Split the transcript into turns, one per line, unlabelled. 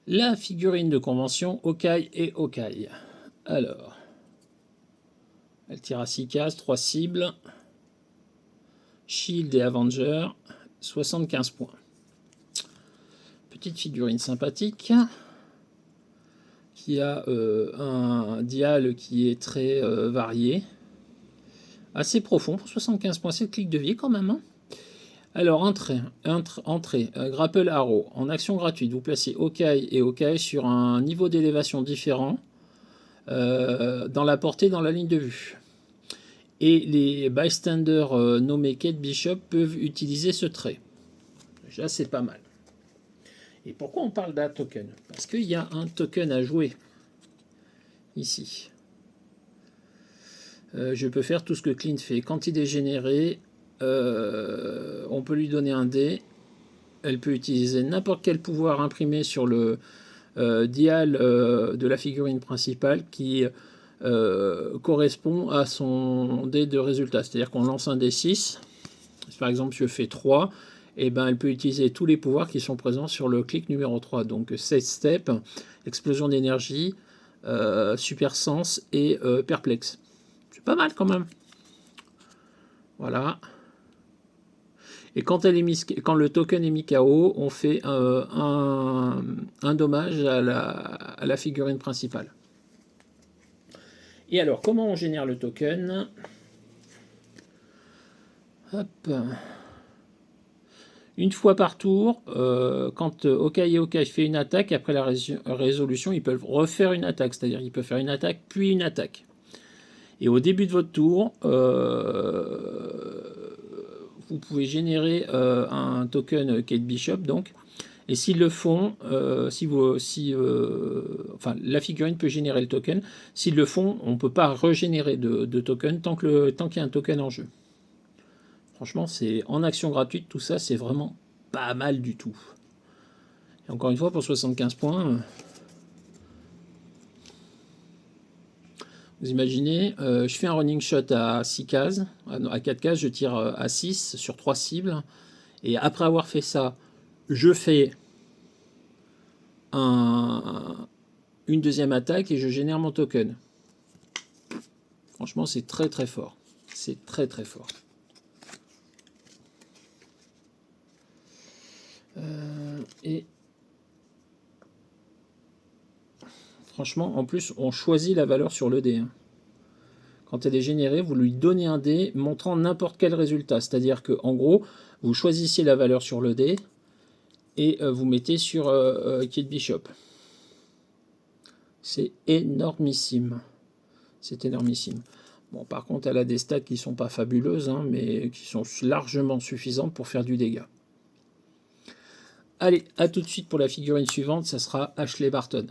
La figurine de convention Hawkeye et Hawkeye. Alors, elle tire à 6 cases, 3 cibles. Shield et Avenger, 75 points. Petite figurine sympathique qui a un dial qui est très varié, assez profond pour 75 points. C'est le clic de vie quand même. Hein. Alors, entrée, Grapple Arrow. En action gratuite, vous placez Hawkeye et Hawkeye sur un niveau d'élévation différent dans la portée, dans la ligne de vue. Et les bystanders nommés Kate Bishop peuvent utiliser ce trait. Déjà, c'est pas mal. Et pourquoi on parle d'un token? Parce qu'il y a un token à jouer ici. Je peux faire tout ce que Clint fait. Quand il est généré, on peut lui donner un dé. Elle peut utiliser n'importe quel pouvoir imprimé sur le dial de la figurine principale qui correspond à son dé de résultat. C'est-à-dire qu'on lance un dé 6. Par exemple, je fais 3. Et ben, elle peut utiliser tous les pouvoirs qui sont présents sur le clic numéro 3. Donc, Side Step, Explosion d'énergie, Super Sens et Perplexe. C'est pas mal quand même. Voilà. Et quand le token est mis KO, on fait un dommage à la figurine principale. Et alors, comment on génère le token? Hop. Une fois par tour, quand Hawkeye et Hawkeye fait une attaque, après la résolution, ils peuvent refaire une attaque. C'est-à-dire qu'ils peuvent faire une attaque, puis une attaque. Et au début de votre tour, vous pouvez générer un token Kate Bishop, donc. Et s'ils le font, enfin, la figurine peut générer le token. S'ils le font, on ne peut pas régénérer de token tant qu'il y a un token en jeu. Franchement, c'est en action gratuite, tout ça, c'est vraiment pas mal du tout. Et encore une fois, pour 75 points, vous imaginez, je fais un running shot à 6 cases, à 4 cases, je tire à 6 sur 3 cibles. Et après avoir fait ça, je fais une deuxième attaque et je génère mon token. Franchement, c'est très très fort. C'est très très fort. Et franchement, en plus, on choisit la valeur sur le dé. Hein. Quand elle est générée, vous lui donnez un dé montrant n'importe quel résultat. C'est-à-dire que, en gros, vous choisissez la valeur sur le dé et vous mettez sur Kate Bishop. C'est énormissime. C'est énormissime. Bon, par contre, elle a des stats qui ne sont pas fabuleuses, hein, mais qui sont largement suffisantes pour faire du dégât. Allez, à tout de suite pour la figurine suivante, ça sera Ashley Barton.